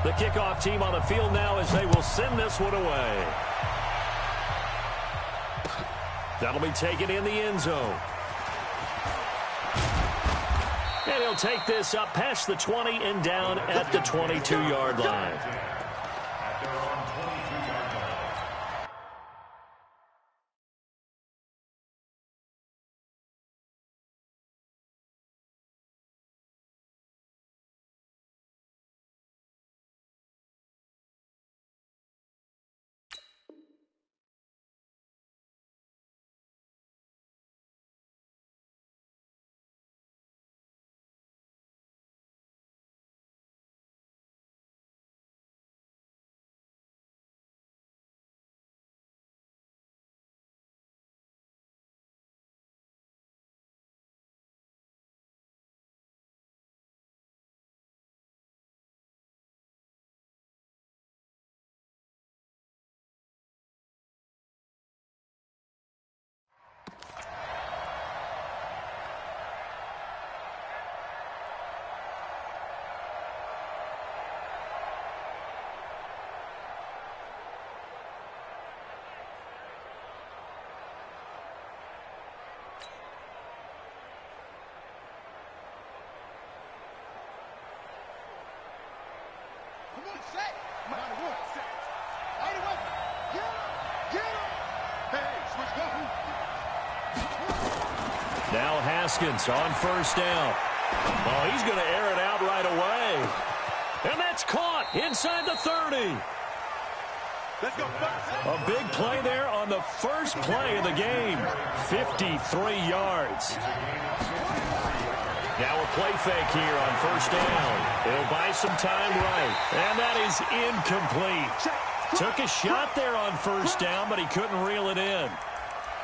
The kickoff team on the field now as they will send this one away. That'll be taken in the end zone. And he'll take this up past the 20 and down at the 22-yard line. Now Haskins on first down. Oh, he's going to air it out right away. And that's caught inside the 30. A big play there on the first play of the game. 53 yards. Now a play fake here on first down. It'll buy some time right. And that is incomplete. Took a shot there on first down, but he couldn't reel it in.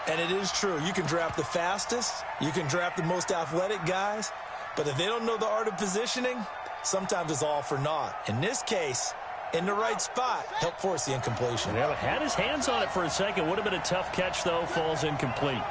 And it is true. You can draft the fastest. You can draft the most athletic guys. But if they don't know the art of positioning, sometimes it's all for naught. In this case, in the right spot, helped force the incompletion. Well, had his hands on it for a second. Would have been a tough catch, though. Falls incomplete.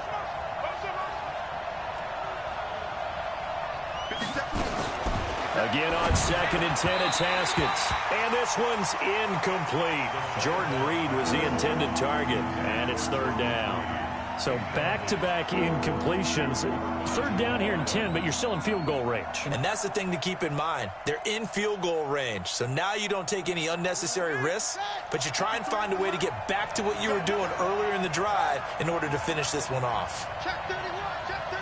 Again on 2nd and 10, it's Haskins. And this one's incomplete. Jordan Reed was the intended target, and it's 3rd down. So back-to-back incompletions. 3rd down here in 10, but you're still in field goal range. And that's the thing to keep in mind. They're in field goal range. So now you don't take any unnecessary risks, but you try and find a way to get back to what you were doing earlier in the drive in order to finish this one off. Check 31, check 31.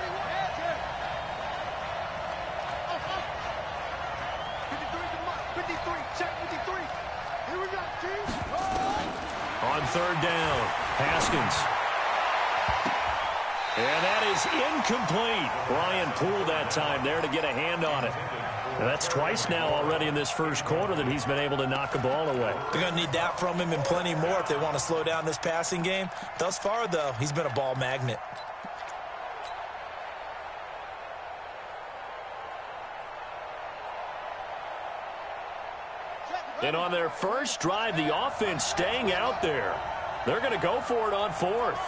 53, check 53. Here we go, Chiefs. On 3rd down, Haskins. And that is incomplete. Brian Poole that time there to get a hand on it. And that's twice now already in this first quarter that he's been able to knock a ball away. They're going to need that from him and plenty more if they want to slow down this passing game. Thus far, though, he's been a ball magnet. And on their first drive, the offense staying out there. They're going to go for it on 4th.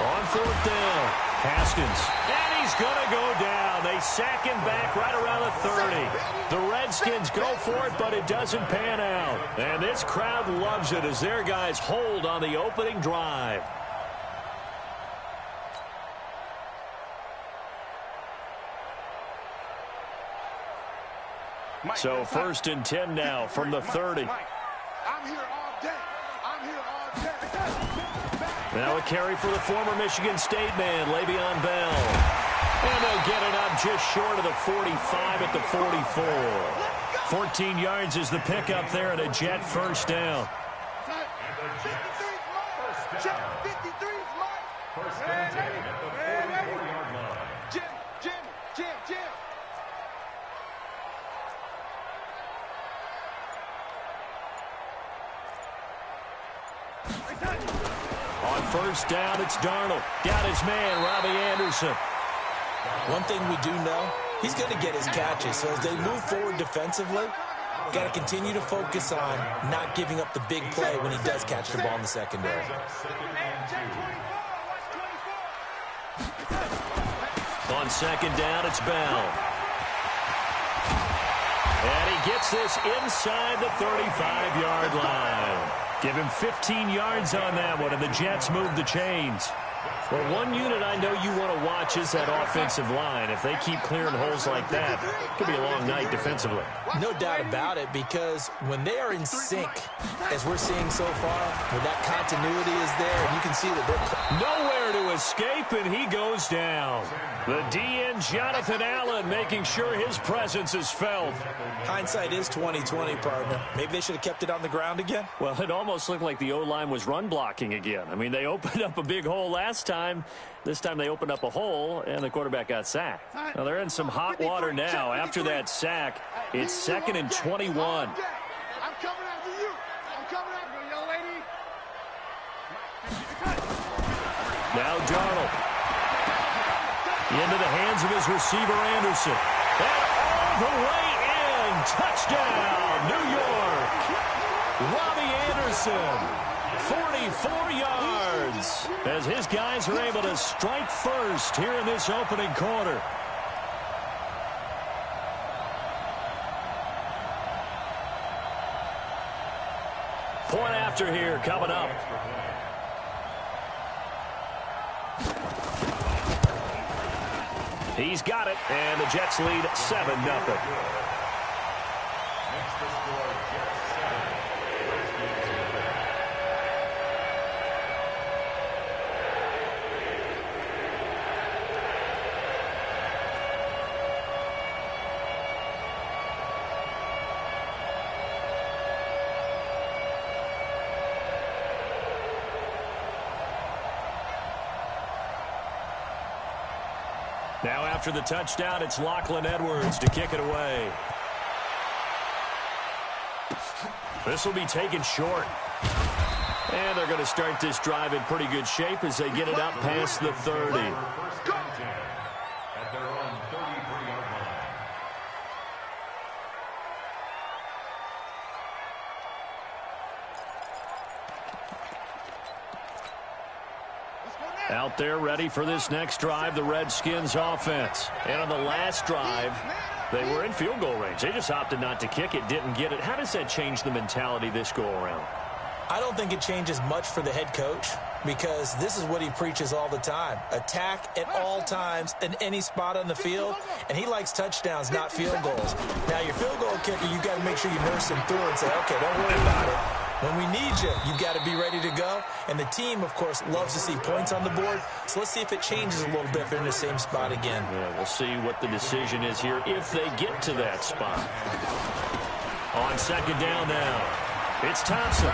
On 4th down, Haskins. And he's going to go down. They sack him back right around the 30. The Redskins go for it, but it doesn't pan out. And this crowd loves it as their guys hold on the opening drive. So 1st and 10 now from the 30. I'm here all day. I'm here all day. Now a carry for the former Michigan State man, Le'Veon Bell. And they'll get it up just short of the 45 at the 44. 14 yards is the pickup there and a Jet first down. On first down, it's Darnold. Got his man, Robbie Anderson. One thing we do know, he's going to get his catches. So as they move forward defensively, got to continue to focus on not giving up the big play when he does catch the ball in the secondary. On second down, it's Bell. And he gets this inside the 35-yard line. Give him 15 yards on that one, and the Jets move the chains. Well, one unit I know you want to watch is that offensive line. If they keep clearing holes like that, it could be a long night defensively. No doubt about it, because when they are in sync, as we're seeing so far, when that continuity is there, and you can see that they're nowhere to escape, and he goes down. The DN, Jonathan Allen, making sure his presence is felt. Hindsight is 20/20, partner. Maybe they should have kept it on the ground again. Well, it almost looked like the O-line was run blocking again. I mean, they opened up a big hole last time. This time they opened up a hole, and the quarterback got sacked. Now, they're in some hot water now. After that sack, it's 2nd and 21. I'm coming after you. I'm coming after you, young lady. Now Darnold. Into the hands of his receiver, Anderson. And all the way in. Touchdown, New York. Robbie Anderson. 44 yards as his guys are able to strike first here in this opening quarter. Point after here coming up. He's got it, and the Jets lead 7-0. Now after the touchdown, it's Lachlan Edwards to kick it away. This will be taken short. And they're going to start this drive in pretty good shape as they get it up past the 30. Out there ready for this next drive, the Redskins offense. And on the last drive, they were in field goal range. They just opted not to kick it, didn't get it. How does that change the mentality this go around? I don't think it changes much for the head coach, because this is what he preaches all the time. Attack at all times in any spot on the field, and he likes touchdowns, not field goals. Now, your field goal kicker, you got to make sure you nurse him through and say, okay, don't worry about it. When we need you, you've got to be ready to go. And the team, of course, loves to see points on the board. So let's see if it changes a little bit if they're in the same spot again. Yeah, we'll see what the decision is here if they get to that spot. On second down now, it's Thompson.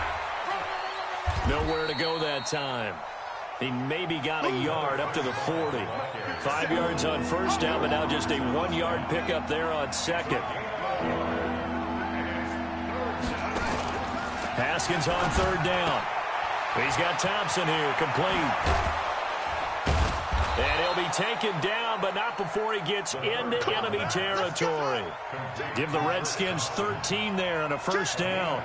Nowhere to go that time. He maybe got a yard up to the 40. 5 yards on first down, but now just a 1-yard pickup there on second. Haskins on third down. He's got Thompson here, complete. And he'll be taken down, but not before he gets into enemy territory. Give the Redskins 13 there on a first down.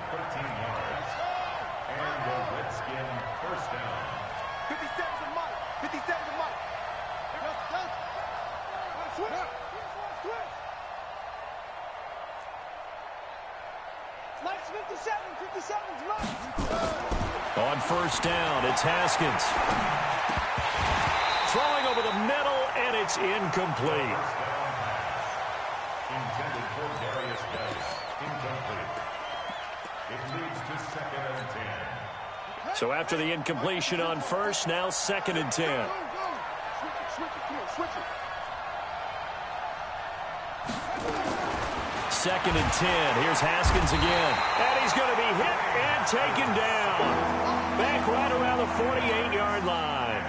On first down, it's Haskins. Throwing over the middle, and it's incomplete. Intended for Darius Guice. Incomplete. It leads to 2nd and 10. So after the incompletion on first, now 2nd and 10. Second and 10. Here's Haskins again. And he's going to be hit and taken down. Back right around the 48-yard line.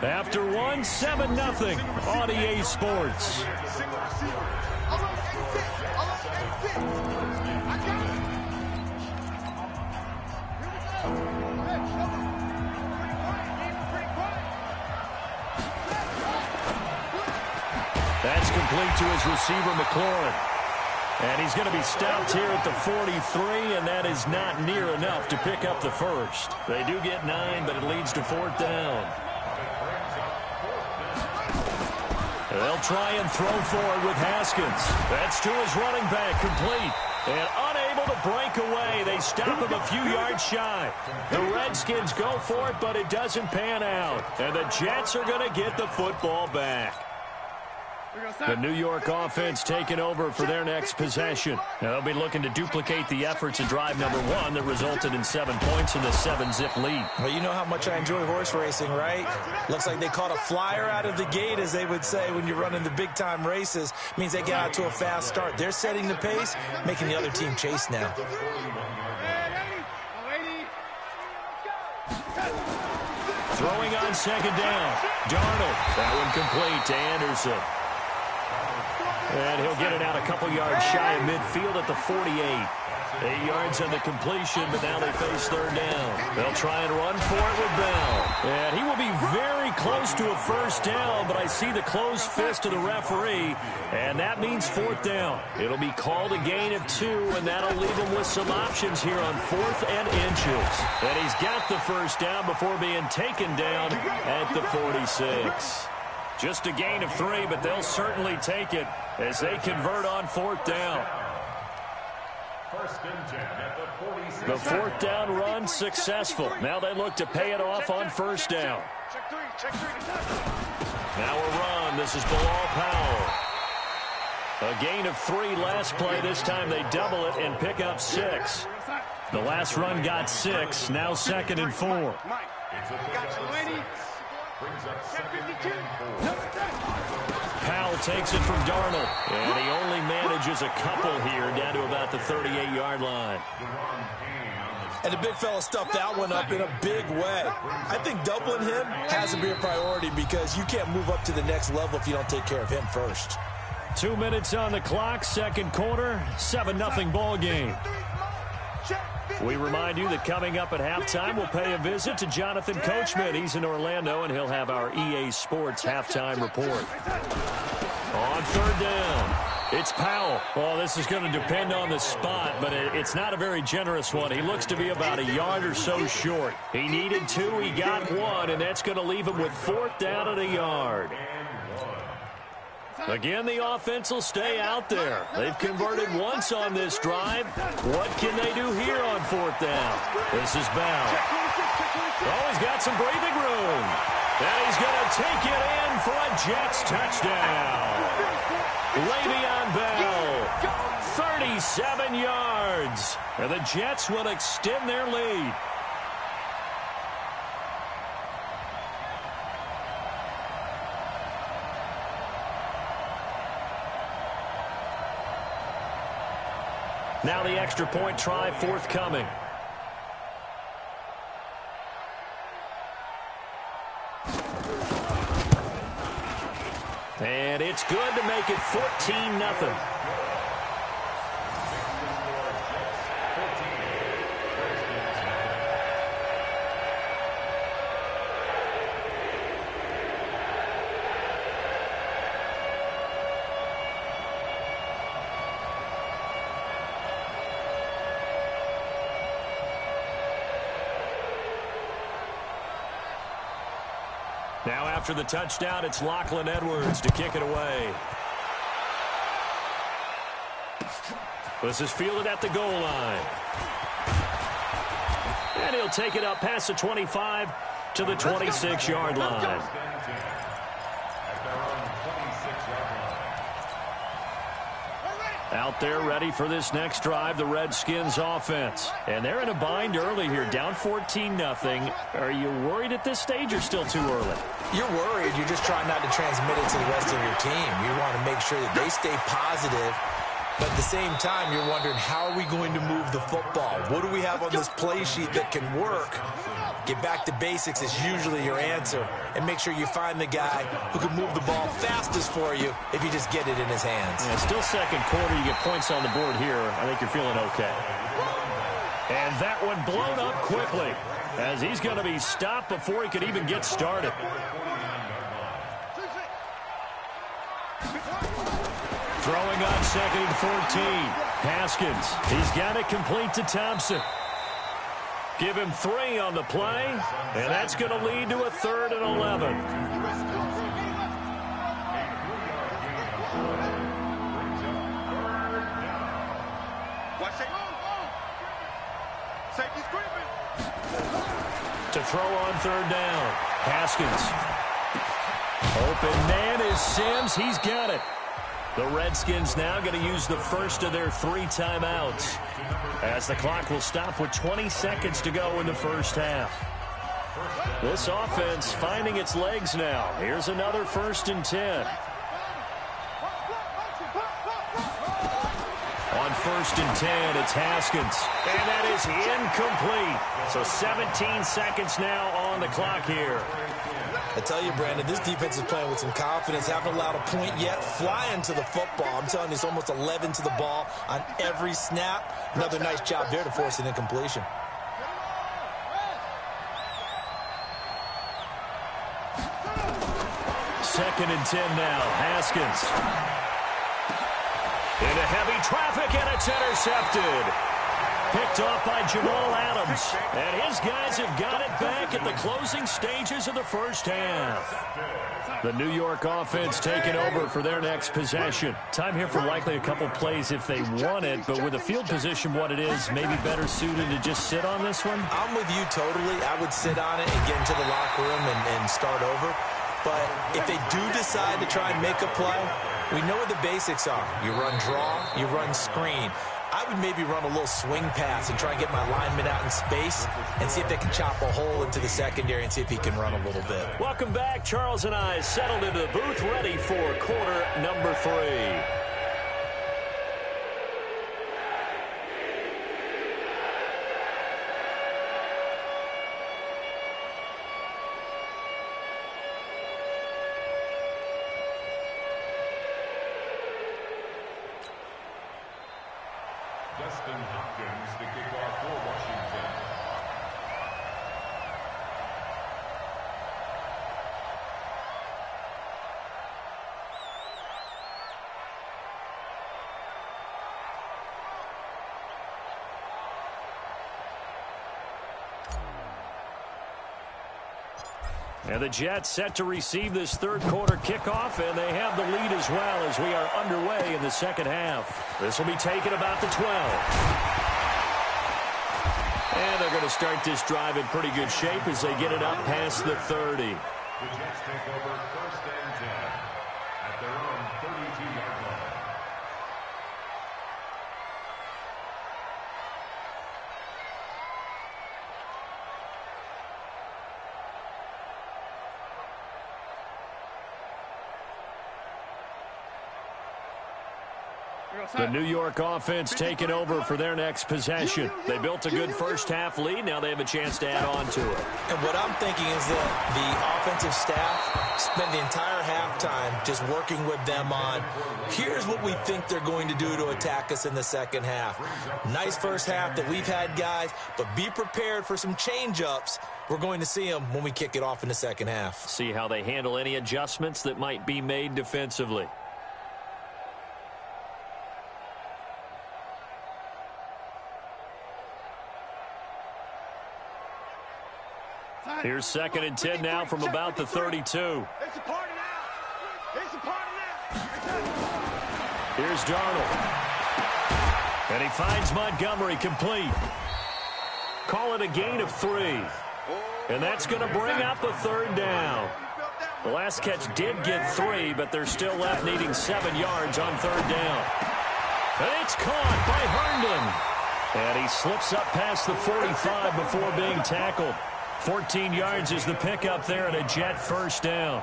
After one, 7-0 on EA Sports. That's complete to his receiver, McLaurin. And he's going to be stopped here at the 43, and that is not near enough to pick up the first. They do get 9, but it leads to 4th down. They'll try and throw forward with Haskins. That's to his running back, complete. And unable to break away. They stop him a few yards shy. The Redskins go for it, but it doesn't pan out. And the Jets are going to get the football back. The New York offense taking over for their next possession. They'll be looking to duplicate the efforts in drive number 1 that resulted in 7 points in the 7-zip lead. Well, you know how much I enjoy horse racing, right? Looks like they caught a flyer out of the gate, as they would say when you're running the big-time races. Means they get out to a fast start. They're setting the pace, making the other team chase now. Throwing on second down. Darnold. That one complete to Anderson. And he'll get it out a couple yards shy of midfield at the 48. 8 yards on the completion, but now they face third down. They'll try and run for it with Bell. And he will be very close to a first down, but I see the closed fist of the referee, and that means fourth down. It'll be called a gain of 2, and that'll leave him with some options here on 4th and inches. And he's got the first down before being taken down at the 46. Just a gain of 3, but they'll certainly take it as they convert on fourth down. First and 10 at the 46. The fourth down run successful. Now they look to pay it off on first down. Now a run. This is Bilal Powell. A gain of 3 last play. This time they double it and pick up 6. The last run got 6. Now 2nd and 4. It's a pickup of 6. Brings up 2nd and 4. Powell takes it from Darnold, and he only manages a couple here down to about the 38-yard line. And the big fella stuffed that one up in a big way. I think doubling him has to be a priority because you can't move up to the next level if you don't take care of him first. 2 minutes on the clock, second quarter, 7-0 ball game. We remind you that coming up at halftime, we'll pay a visit to Jonathan Coachman. He's in Orlando, and he'll have our EA Sports halftime report. On third down, it's Powell. Well, this is going to depend on the spot, but it's not a very generous one. He looks to be about a yard or so short. He needed 2, he got 1, and that's going to leave him with fourth down at a yard. Again, the offense will stay out there. They've converted once on this drive. What can they do here on fourth down? This is Bell. Oh, he's got some breathing room. And he's going to take it in for a Jets touchdown. Le'Veon Bell, 37 yards. And the Jets will extend their lead. Now the extra point try forthcoming. And it's good to make it 14-0. Now after the touchdown, it's Lachlan Edwards to kick it away. This is fielded at the goal line. And he'll take it up past the 25 to the 26-yard line. Out there ready for this next drive, the Redskins offense. And they're in a bind early here, down 14-0. Are you worried at this stage or still too early? You're worried. You're just trying not to transmit it to the rest of your team. You want to make sure that they stay positive. But at the same time, you're wondering, how are we going to move the football? What do we have on this play sheet that can work? Get back to basics is usually your answer. And make sure you find the guy who can move the ball fastest for you if you just get it in his hands. Yeah, still second quarter. You get points on the board here. I think you're feeling okay. And that one blown up quickly as he's going to be stopped before he could even get started. Throwing on second and 14. Haskins. He's got it complete to Thompson. Give him 3 on the play, and that's going to lead to a 3rd and 11. to throw on third down. Haskins. Open man is Sims. He's got it. The Redskins now going to use the first of their 3 timeouts, as the clock will stop with 20 seconds to go in the first half. This offense finding its legs now. Here's another 1st and 10. On 1st and 10, it's Haskins. And that is incomplete. So 17 seconds now on the clock here. I tell you, Brandon, this defense is playing with some confidence. Haven't allowed a point yet. Flying to the football. I'm telling you, it's almost 11 to the ball on every snap. Another nice job there to force an incompletion. Second and 10 now. Haskins. Into heavy traffic, and it's intercepted. Picked off by Jamal Adams. And his guys have got it back at the closing stages of the first half. The New York offense taking over for their next possession. Time here for likely a couple plays if they want it, but with the field position what it is, maybe better suited to just sit on this one? I'm with you totally. I would sit on it and get into the locker room and start over. But if they do decide to try and make a play, we know what the basics are. You run draw, you run screen. I would maybe run a little swing pass and try and get my lineman out in space and see if they can chop a hole into the secondary and see if he can run a little bit. Welcome back. Charles and I settled into the booth, ready for quarter number 3. Hopkins to kick off for Washington. And the Jets set to receive this third quarter kickoff, and they have the lead as well as we are underway in the second half. This will be taken about the 12. And they're going to start this drive in pretty good shape as they get it up past the 30. The Jets take over 1st and 10 at their own 32-yard line. The New York offense taking over for their next possession. They built a good first half lead. Now they have a chance to add on to it. And what I'm thinking is that the offensive staff spent the entire halftime just working with them on, here's what we think they're going to do to attack us in the second half. Nice first half that we've had, guys, but be prepared for some change-ups. We're going to see them when we kick it off in the second half. See how they handle any adjustments that might be made defensively. Here's 2nd and 10 now from about the 32. It's a party now. It's a party now. Here's Darnold. And he finds Montgomery complete. Call it a gain of 3. And that's going to bring up a 3rd down. The last catch did get 3, but they're still left needing 7 yards on 3rd down. And it's caught by Herndon. And he slips up past the 45 before being tackled. 14 yards is the pickup there and a Jet first down.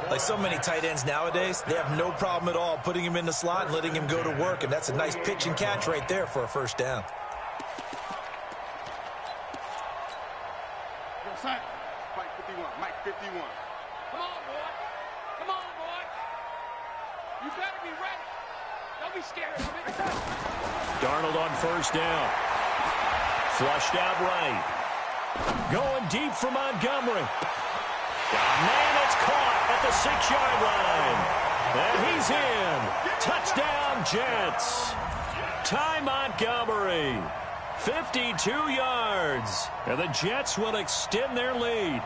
Like so many tight ends nowadays, they have no problem at all putting him in the slot and letting him go to work, and that's a nice pitch and catch right there for a first down. Mike 51, Mike 51. Come on, boy. Come on, boy. You better be ready. Don't be scared of me. Darnold on first down. Flushed out right. Going deep for Montgomery. Man, it's caught at the 6-yard line. And he's in. Touchdown, Jets. Ty Montgomery. 52 yards. And the Jets will extend their lead.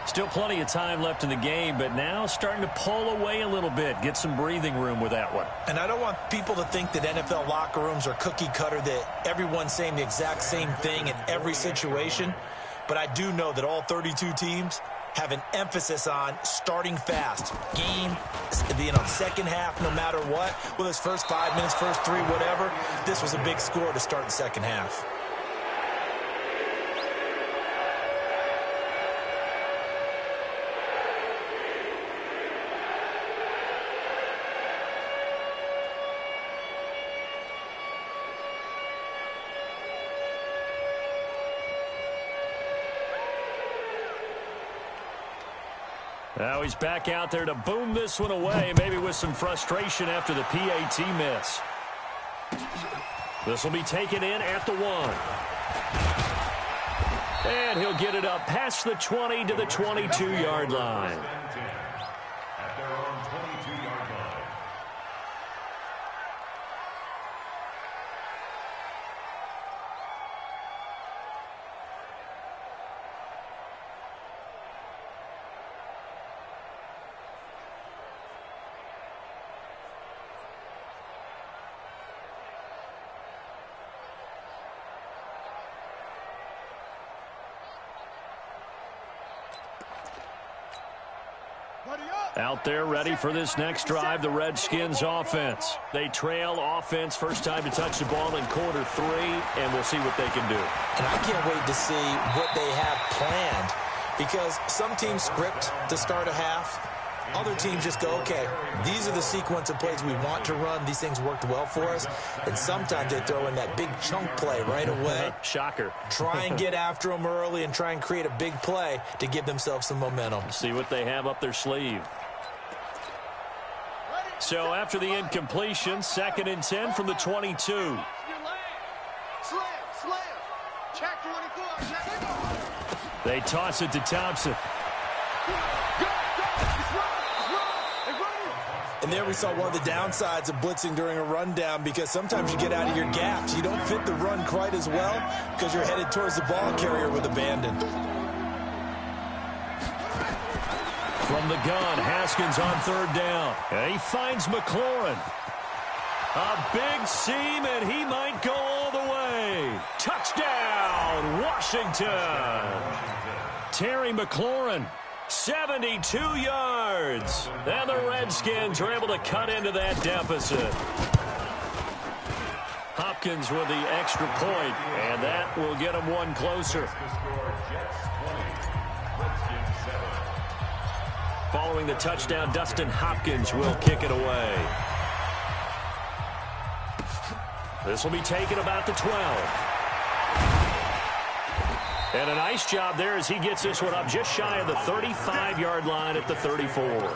Still plenty of time left in the game, but now starting to pull away a little bit. Get some breathing room with that one. And I don't want people to think that NFL locker rooms are cookie cutter, that everyone's saying the exact same thing in every situation. but I do know that all 32 teams have an emphasis on starting fast. Game, second half, no matter what. Whether it's first 5 minutes, first 3, whatever. This was a big score to start the second half. Now he's back out there to boom this one away, maybe with some frustration after the PAT miss. This will be taken in at the 1. And he'll get it up past the 20 to the 22-yard line. At their own 22-yard line. Out there ready for this next drive, the Redskins offense. They trail offense, first time to touch the ball in quarter 3, and we'll see what they can do. And I can't wait to see what they have planned, because some teams script to start a half. Other teams just go, okay, these are the sequence of plays we want to run. These things worked well for us. And sometimes they throw in that big chunk play right away. Shocker. Try and get after them early and try and create a big play to give themselves some momentum. See what they have up their sleeve. So after the incompletion, 2nd and 10 from the 22. Slam. Check 24. They toss it to Thompson. And there we saw one of the downsides of blitzing during a rundown, because sometimes you get out of your gaps. You don't fit the run quite as well because you're headed towards the ball carrier with abandon. From the gun, Haskins on 3rd down. And he finds McLaurin. A big seam, and he might go all the way. Touchdown, Washington. Terry McLaurin. 72 yards. And the Redskins are able to cut into that deficit. Hopkins with the extra point, and that will get them one closer. Following the touchdown, Dustin Hopkins will kick it away. This will be taken about the 12. And a nice job there as he gets this one up just shy of the 35-yard line at the 34.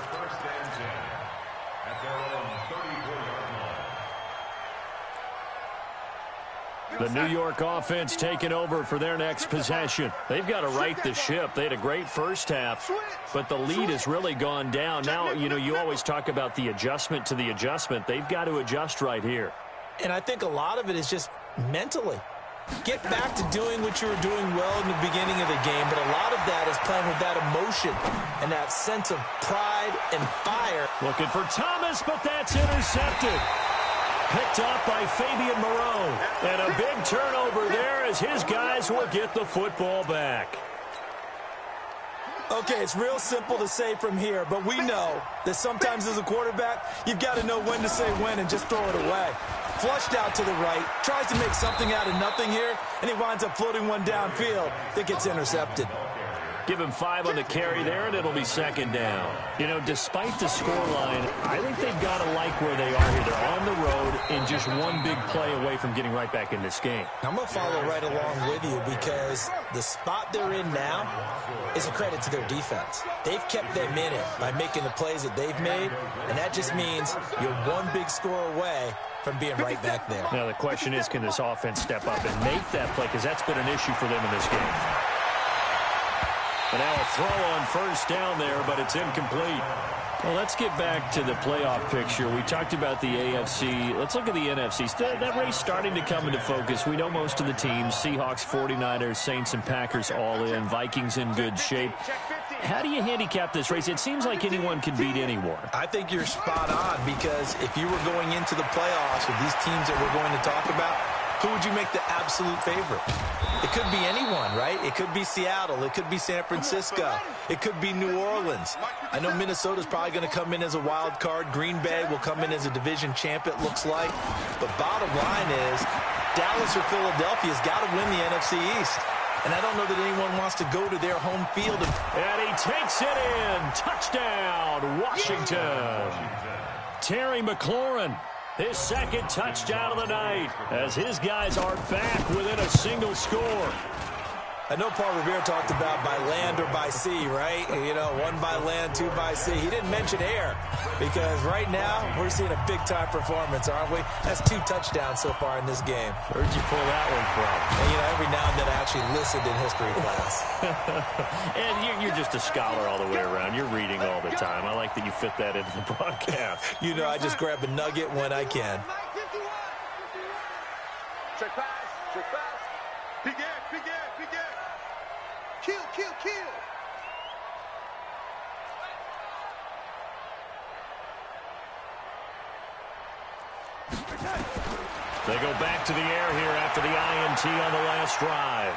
The New York offense taking over for their next possession. They've got to right the ship. They had a great first half, but the lead has really gone down. Now, you always talk about the adjustment to the adjustment. They've got to adjust right here. And I think a lot of it is just mentally. Get back to doing what you were doing well in the beginning of the game, but a lot of that is playing with that emotion and that sense of pride and fire. Looking for Thomas, but that's intercepted. Picked up by Fabian Moreau. And a big turnover there as his guys will get the football back. Okay, it's real simple to say from here, but we know that sometimes as a quarterback, you've got to know when to say when and just throw it away. Flushed out to the right, tries to make something out of nothing here, and he winds up floating one downfield that gets intercepted. Give him 5 on the carry there, and it'll be 2nd down. Despite the scoreline, I think they've got to like where they are here. They're on the road and just one big play away from getting right back in this game. I'm going to follow right along with you, because the spot they're in now is a credit to their defense. They've kept them in it by making the plays that they've made, and that just means you're one big score away from being right back there. Now the question is, can this offense step up and make that play, because that's been an issue for them in this game. And now a throw on 1st down there, but it's incomplete. Well, let's get back to the playoff picture. We talked about the AFC. Let's look at the NFC. That race starting to come into focus. We know most of the teams, Seahawks, 49ers, Saints, and Packers all in. Vikings in good shape. How do you handicap this race? It seems like anyone can beat anyone. I think you're spot on, because if you were going into the playoffs with these teams that we're going to talk about, who would you make the absolute favorite? It could be anyone, right? It could be Seattle. It could be San Francisco. It could be New Orleans. I know Minnesota's probably going to come in as a wild card. Green Bay will come in as a division champ, it looks like. But bottom line is, Dallas or Philadelphia's got to win the NFC East. And I don't know that anyone wants to go to their home field. And he takes it in. Touchdown, Washington. Terry McLaurin, his second touchdown of the night, as his guys are back within a single score. I know Paul Revere talked about by land or by sea, right? You know, one by land, two by sea. He didn't mention air because right now we're seeing a big-time performance, aren't we? That's 2 touchdowns so far in this game. Where'd you pull that one from? And, you know, every now and then I actually listened in history class. And you're just a scholar all the way around. You're reading all the time. I like that you fit that into the broadcast. You know, I just grab a nugget when I can. Check pass. Check pass. Big end. Big end. Big end. Kill, kill, kill. They go back to the air here after the INT on the last drive.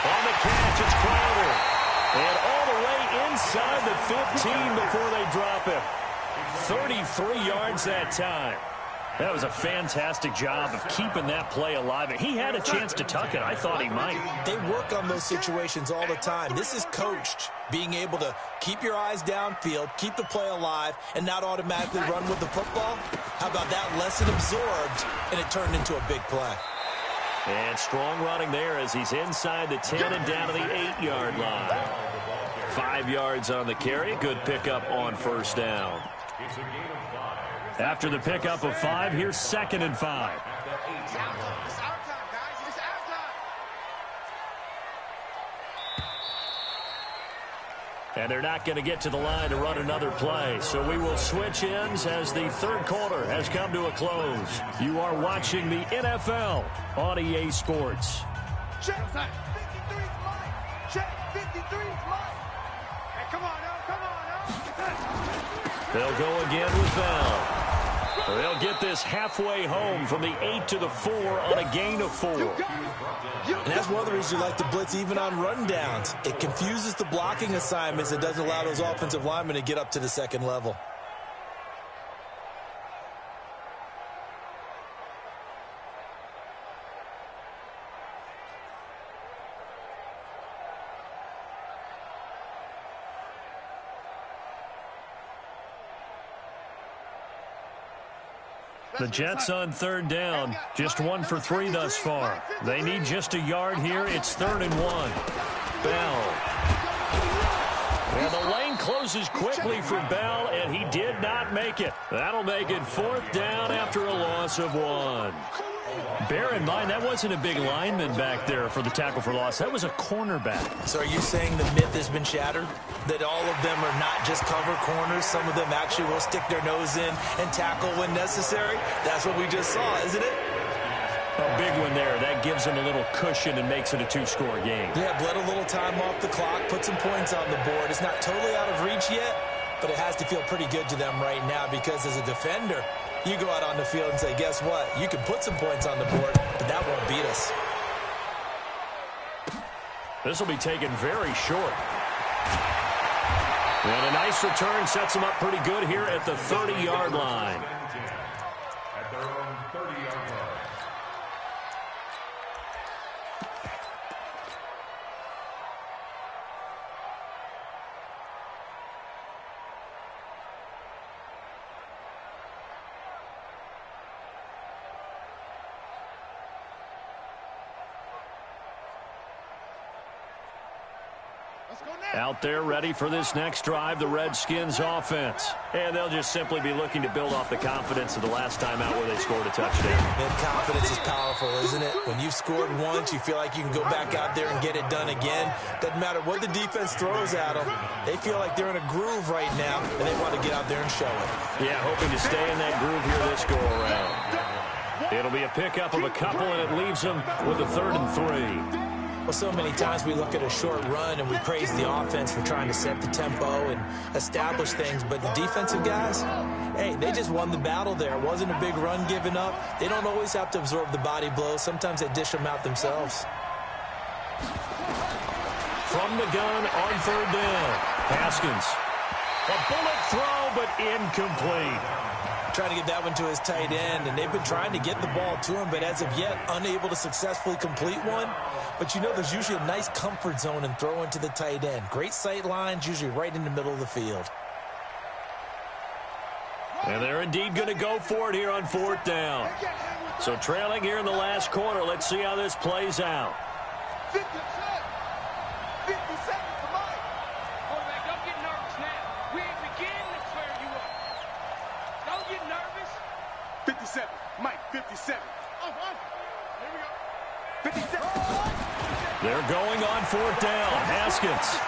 On the catch, it's Crowder. And all the way inside the 15 before they drop it. 33 yards that time. That was a fantastic job of keeping that play alive. He had a chance to tuck it. I thought he might. They work on those situations all the time. This is coached, being able to keep your eyes downfield, keep the play alive, and not automatically run with the football. How about that lesson absorbed, and it turned into a big play. And strong running there as he's inside the 10 and down to the 8-yard line. 5 yards on the carry. Good pickup on first down. It's a gain of 5. After the pickup of 5, here's 2nd and 5. It's our time. It's our time, guys. It's our time. And they're not going to get to the line to run another play. So we will switch ends as the third quarter has come to a close. You are watching the NFL on EA Sports. Check 53's mine. Check 53's mine. Hey, come on now. Come on now. They'll go again with Bell. They'll get this halfway home from the 8 to the 4 on a gain of 4. And that's one of the reasons you like to blitz even on rundowns. It confuses the blocking assignments. It doesn't allow those offensive linemen to get up to the second level. The Jets on third down, just 1 for 3 thus far. They need just a yard here. It's 3rd and 1. Bell. And the lane closes quickly for Bell, and he did not make it. That'll make it 4th down after a loss of 1. Bear in mind, that wasn't a big lineman back there for the tackle for loss. That was a cornerback. So are you saying the myth has been shattered? That all of them are not just cover corners? Some of them actually will stick their nose in and tackle when necessary? That's what we just saw, isn't it? A big one there. That gives them a little cushion and makes it a 2-score game. Yeah, bled a little time off the clock, put some points on the board. It's not totally out of reach yet, but it has to feel pretty good to them right now because as a defender, you go out on the field and say, guess what? You can put some points on the board, but that won't beat us. This will be taken very short. And a nice return sets them up pretty good here at the 30-yard line. At their own 30-yard line. Out there ready for this next drive, the Redskins offense. And they'll just simply be looking to build off the confidence of the last time out where they scored a touchdown. And confidence is powerful, isn't it? When you've scored once, you feel like you can go back out there and get it done again. Doesn't matter what the defense throws at them. They feel like they're in a groove right now, and they want to get out there and show it. Yeah, hoping to stay in that groove here this go-around. It'll be a pickup of a couple, and it leaves them with a 3rd and 3. Well, so many times we look at a short run and we praise the offense for trying to set the tempo and establish things, but the defensive guys, hey, they just won the battle there. It wasn't a big run given up. They don't always have to absorb the body blows. Sometimes they dish them out themselves. From the gun on third down, Haskins. A bullet throw, but incomplete. Trying to get that one to his tight end, and they've been trying to get the ball to him, but as of yet, unable to successfully complete one. But you know there's usually a nice comfort zone in throwing to the tight end. Great sight lines, usually right in the middle of the field. And they're indeed going to go for it here on fourth down. So trailing here in the last quarter, let's see how this plays out. 50 seconds to Mike. Quarterback, don't get nervous now. We ain't beginning to swear you up. Don't get nervous. 57. Mike, 57. Here we go. 57. They're going on fourth down. Haskins.